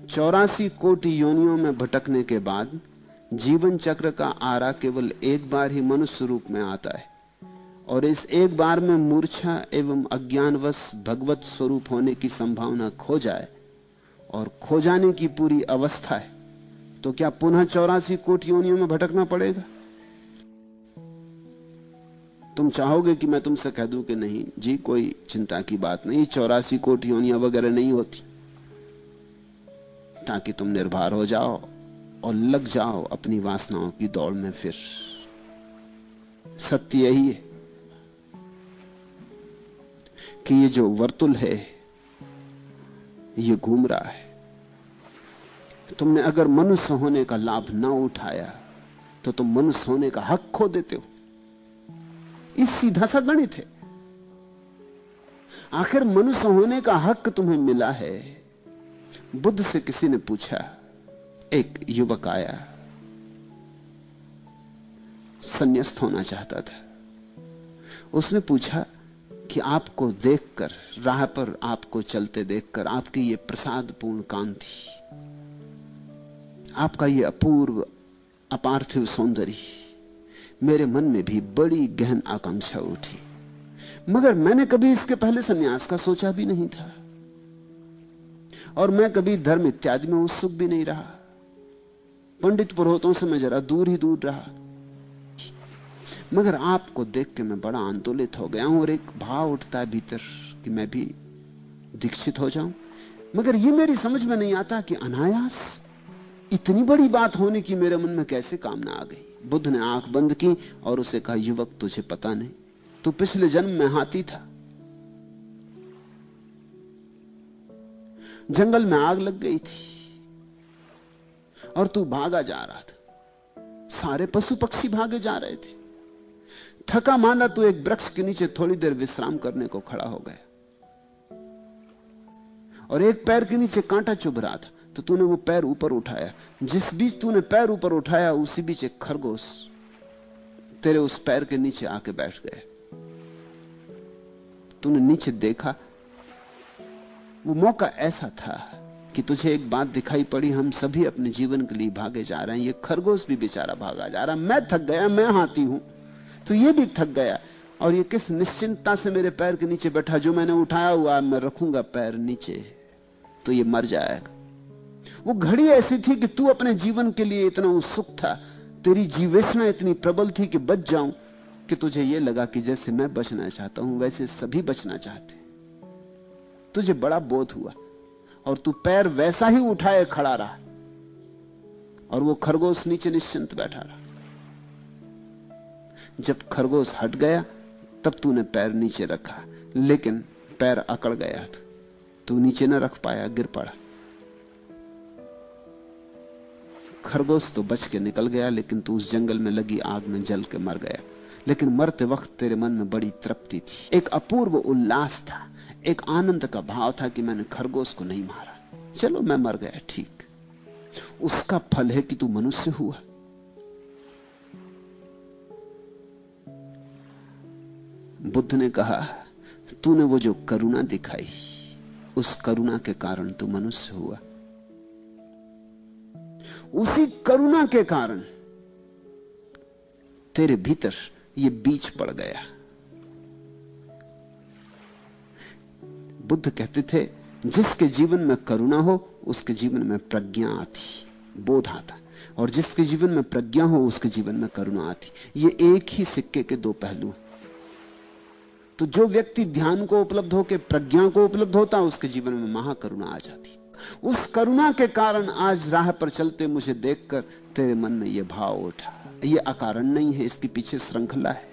84 कोटि योनियों में भटकने के बाद जीवन चक्र का आरा केवल एक बार ही मनुष्य रूप में आता है, और इस एक बार में मूर्छा एवं अज्ञानवश भगवत स्वरूप होने की संभावना खो जाए और खो जाने की पूरी अवस्था है, तो क्या पुनः 84 कोटि योनियों में भटकना पड़ेगा? तुम चाहोगे कि मैं तुमसे कह दूं कि नहीं जी, कोई चिंता की बात नहीं, 84 कोटि योनियां वगैरह नहीं होती, ताकि तुम निर्भर हो जाओ और लग जाओ अपनी वासनाओं की दौड़ में। फिर सत्य यही है कि ये जो वर्तुल है ये घूम रहा है। तुमने अगर मनुष्य होने का लाभ ना उठाया तो तुम मनुष्य होने का हक खो देते हो। इस सीधा सा गणित है। आखिर मनुष्य होने का हक तुम्हें मिला है। बुद्ध से किसी ने पूछा, एक युवक आया, संन्यास्त होना चाहता था। उसने पूछा कि आपको देखकर, राह पर आपको चलते देखकर, आपकी ये प्रसादपूर्ण कांति, आपका ये अपूर्व अपार्थिव सौंदर्य, मेरे मन में भी बड़ी गहन आकांक्षा उठी, मगर मैंने कभी इसके पहले सन्यास का सोचा भी नहीं था, और मैं कभी धर्म इत्यादि में उत्सुक भी नहीं रहा। पंडित पुरोहितों से मैं जरा दूर ही दूर रहा, मगर आपको देख के मैं बड़ा आंदोलित हो गया हूं, और एक भाव उठता है भीतर कि मैं भी दीक्षित हो जाऊं। मगर ये मेरी समझ में नहीं आता कि अनायास इतनी बड़ी बात होने की मेरे मन में कैसे कामना आ गई। बुद्ध ने आंख बंद की और उसे कहा, युवक तुझे पता नहीं, तू पिछले जन्म में हाथी था, जंगल में आग लग गई थी और तू भागा जा रहा था, सारे पशु पक्षी भागे जा रहे थे, थका मांदा तू एक वृक्ष के नीचे थोड़ी देर विश्राम करने को खड़ा हो गया, और एक पैर के नीचे कांटा चुभ रहा था, तो तूने वो पैर ऊपर उठाया। जिस बीच तूने पैर ऊपर उठाया उसी बीच एक खरगोश तेरे उस पैर के नीचे आके बैठ गया। तूने नीचे देखा, वो मौका ऐसा था कि तुझे एक बात दिखाई पड़ी, हम सभी अपने जीवन के लिए भागे जा रहे हैं, ये खरगोश भी बेचारा भागा जा रहा, मैं थक गया, मैं हाथी हूं, तो ये भी थक गया, और ये किस निश्चिंतता से मेरे पैर के नीचे बैठा, जो मैंने उठाया हुआ मैं रखूंगा पैर नीचे तो ये मर जाएगा। वो घड़ी ऐसी थी कि तू अपने जीवन के लिए इतना उत्सुक था, तेरी जीवेशना इतनी प्रबल थी कि बच जाऊं, कि तुझे यह लगा कि जैसे मैं बचना चाहता हूं वैसे सभी बचना चाहते। तुझे बड़ा बोध हुआ और तू पैर वैसा ही उठाए खड़ा रहा, और वो खरगोश नीचे निश्चिंत बैठा रहा। जब खरगोश हट गया तब तूने पैर नीचे रखा, लेकिन पैर अकड़ गया था, तू नीचे न रख पाया, गिर पड़ा। खरगोश तो बच के निकल गया, लेकिन तू उस जंगल में लगी आग में जल के मर गया। लेकिन मरते वक्त तेरे मन में बड़ी तृप्ति थी, एक अपूर्व उल्लास था, एक आनंद का भाव था कि मैंने खरगोश को नहीं मारा, चलो मैं मर गया, ठीक। उसका फल है कि तू मनुष्य हुआ। बुद्ध ने कहा, तूने वो जो करुणा दिखाई, उस करुणा के कारण तू मनुष्य हुआ। उसी करुणा के कारण तेरे भीतर ये बीज पड़ गया। बुद्ध कहते थे, जिसके जीवन में करुणा हो उसके जीवन में प्रज्ञा आती, बोध आता, और जिसके जीवन में प्रज्ञा हो उसके जीवन में करुणा आती। ये एक ही सिक्के के दो पहलू। तो जो व्यक्ति ध्यान को उपलब्ध होकर प्रज्ञा को उपलब्ध होता, उसके जीवन में महाकरुणा आ जाती। उस करुणा के कारण आज राह पर चलते मुझे देखकर तेरे मन में यह भाव उठा। यह अकारण नहीं है, इसके पीछे श्रृंखला है।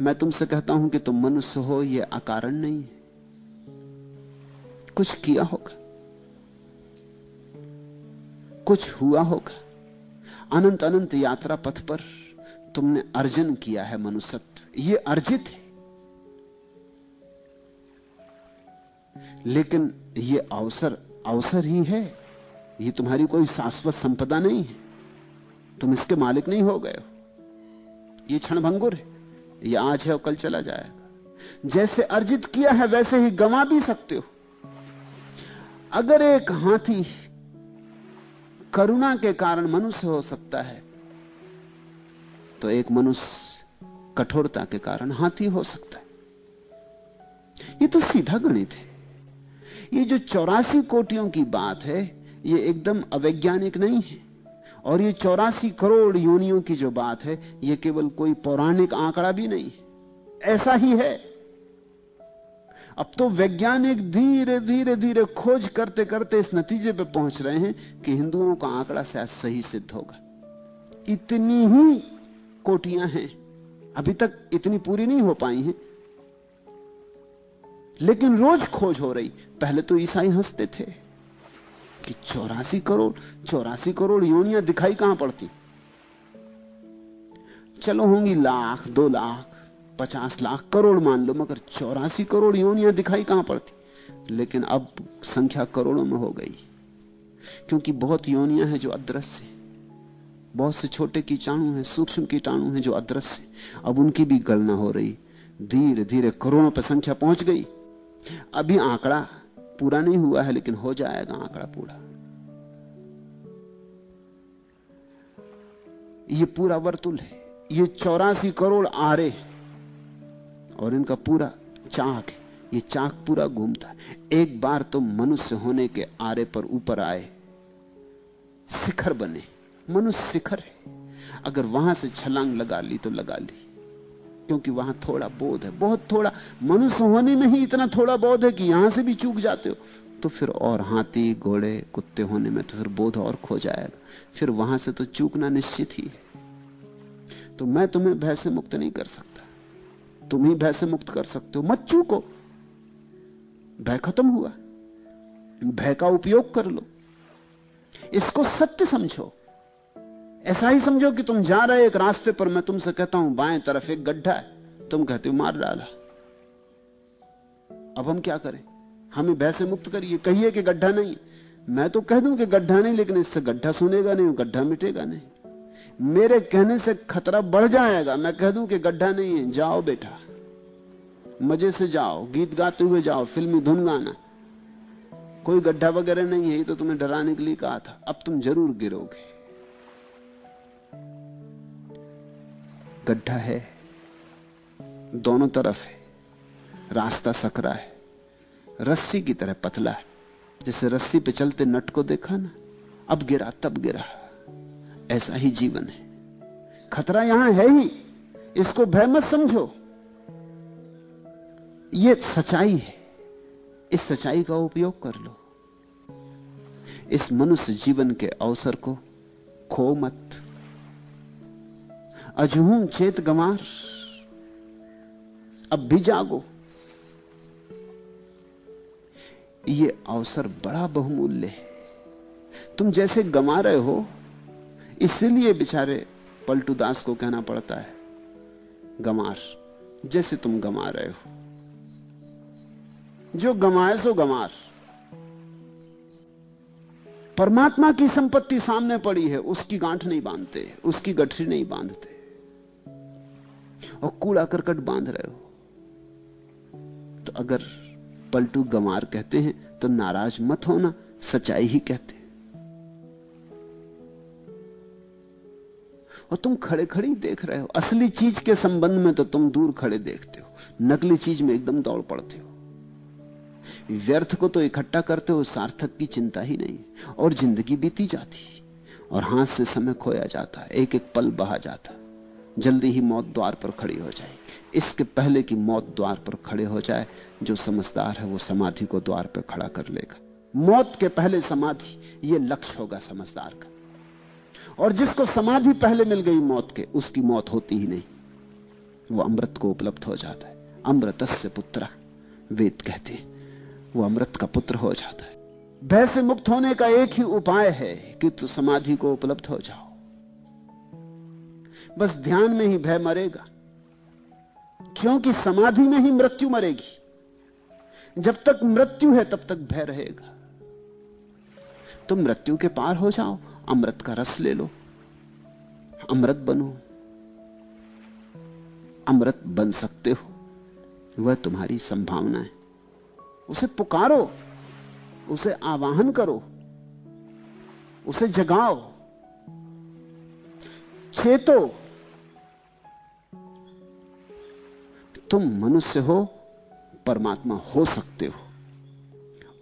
मैं तुमसे कहता हूं कि तुम मनुष्य हो, यह अकारण नहीं है, कुछ किया होगा, कुछ हुआ होगा। अनंत अनंत यात्रा पथ पर तुमने अर्जन किया है मनुष्यत्व, यह अर्जित है। लेकिन यह अवसर ही है, यह तुम्हारी कोई शाश्वत संपदा नहीं है, तुम इसके मालिक नहीं हो गए हो। यह क्षणभंगुर है, यह आज है और कल चला जाएगा। जैसे अर्जित किया है वैसे ही गंवा भी सकते हो। अगर एक हाथी करुणा के कारण मनुष्य हो सकता है, तो एक मनुष्य कठोरता के कारण हाथी हो सकता है। ये तो सीधा गणित है। ये जो 84 कोटियों की बात है, ये एकदम अवैज्ञानिक नहीं है। और ये 84 करोड़ योनियों की जो बात है, ये केवल कोई पौराणिक आंकड़ा भी नहीं है, ऐसा ही है। अब तो वैज्ञानिक धीरे धीरे धीरे खोज करते करते इस नतीजे पे पहुंच रहे हैं कि हिंदुओं का आंकड़ा शायद सही सिद्ध होगा। इतनी ही कोटियां हैं, अभी तक इतनी पूरी नहीं हो पाई हैं, लेकिन रोज खोज हो रही। पहले तो ईसाई हंसते थे कि 84 करोड़ योनियां दिखाई कहां पड़ती। चलो होंगी लाख, 2 लाख, 50 लाख, करोड़ मान लो, मगर 84 करोड़ योनियां दिखाई कहां पड़ती। लेकिन अब संख्या करोड़ों में हो गई, क्योंकि बहुत योनियां हैं जो अदृश्य, बहुत से छोटे कीटाणु हैं, सूक्ष्म कीटाणु हैं जो अदृश्य, अब उनकी भी गणना हो रही। धीरे धीरे करोड़ों पर संख्या पहुंच गई। अभी आंकड़ा पूरा नहीं हुआ है, लेकिन हो जाएगा आंकड़ा पूरा। ये पूरा वर्तुल है, ये 84 करोड़ आरे, और इनका पूरा चाक है। ये चाक पूरा घूमता है। एक बार तो मनुष्य होने के आरे पर ऊपर आए, शिखर बने। मनुष्य शिखर है। अगर वहां से छलांग लगा ली तो लगा ली, क्योंकि वहां थोड़ा बोध है, बहुत थोड़ा। मनुष्य होने में ही इतना थोड़ा बोध है कि यहां से भी चूक जाते हो तो फिर और हाथी, घोड़े, कुत्ते होने में तो फिर बोध और खो जाएगा। फिर वहां से तो चूकना निश्चित ही है। तो मैं तुम्हें भय से मुक्त नहीं कर सकता, तुम ही भय से मुक्त कर सकते हो। मत चूको, भय खत्म हुआ। भय का उपयोग कर लो, इसको सत्य समझो। ऐसा ही समझो कि तुम जा रहे एक रास्ते पर, मैं तुमसे कहता हूं बाएं तरफ एक गड्ढा है, तुम कहते हो मार डाला। अब हम क्या करें? हमें भय से मुक्त करिए, कहिए कि गड्ढा नहीं। मैं तो कह दूं कि गड्ढा नहीं, लेकिन इससे गड्ढा सुनेगा नहीं, गड्ढा मिटेगा नहीं। मेरे कहने से खतरा बढ़ जाएगा। मैं कह दूं कि गड्ढा नहीं है, जाओ बेटा, मजे से जाओ, गीत गाते हुए जाओ, फिल्मी धुन गाना, कोई गड्ढा वगैरह नहीं है, ये तो तुम्हें डराने के लिए कहा था। अब तुम जरूर गिरोगे। गड्ढा है, दोनों तरफ है, रास्ता सकरा है, रस्सी की तरह पतला है। जैसे रस्सी पे चलते नट को देखा ना, अब गिरा तब गिरा, ऐसा ही जीवन है। खतरा यहां है ही, इसको भय मत समझो। ये सच्चाई है, इस सच्चाई का उपयोग कर लो। इस मनुष्य जीवन के अवसर को खो मत। अजहूं चेत गंवार, अब भी जागो। ये अवसर बड़ा बहुमूल्य है। तुम जैसे गंवा रहे हो, इसलिए बेचारे पलटू दास को कहना पड़ता है गंवार। जैसे तुम गंवा रहे हो, जो गंवाए सो गंवार। परमात्मा की संपत्ति सामने पड़ी है, उसकी गांठ नहीं बांधते, उसकी गठरी नहीं बांधते, और कूड़ा करकट बांध रहे हो। तो अगर पलटू गंवार कहते हैं तो नाराज मत होना, सच्चाई ही कहते हैं। और तुम खड़े खड़े ही देख रहे हो। असली चीज के संबंध में तो तुम दूर खड़े देखते हो, नकली चीज में एकदम दौड़ पड़ते हो। व्यर्थ को तो इकट्ठा करते हो, सार्थक की चिंता ही नहीं। और जिंदगी बीती जाती और हाथ से समय खोया जाता, एक एक पल बहा जाता। जल्दी ही मौत द्वार पर खड़ी हो जाएगी। इसके पहले कि मौत द्वार पर खड़े हो जाए, जो समझदार है वो समाधि को द्वार पर खड़ा कर लेगा। मौत के पहले समाधि, ये लक्ष्य होगा समझदार का। और जिसको समाधि पहले मिल गई मौत के, उसकी मौत होती ही नहीं, वो अमृत को उपलब्ध हो जाता है। अमृतस्य पुत्र, वेद कहते हैं, वो अमृत का पुत्र हो जाता है। भय से मुक्त होने का एक ही उपाय है कि तू समाधि को उपलब्ध हो जाओ। बस ध्यान में ही भय मरेगा, क्योंकि समाधि में ही मृत्यु मरेगी। जब तक मृत्यु है तब तक भय रहेगा। तुम मृत्यु के पार हो जाओ, अमृत का रस ले लो, अमृत बनो। अमृत बन सकते हो, वह तुम्हारी संभावना है। उसे पुकारो, उसे आवाहन करो, उसे जगाओ, चेतो। तुम मनुष्य हो, परमात्मा हो सकते हो।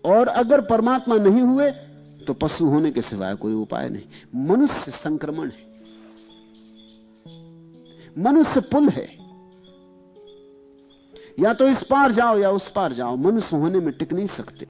और अगर परमात्मा नहीं हुए तो पशु होने के सिवाय कोई उपाय नहीं। मनुष्य संक्रमण है, मनुष्य पुल है। या तो इस पार जाओ या उस पार जाओ, मनुष्य होने में टिक नहीं सकते।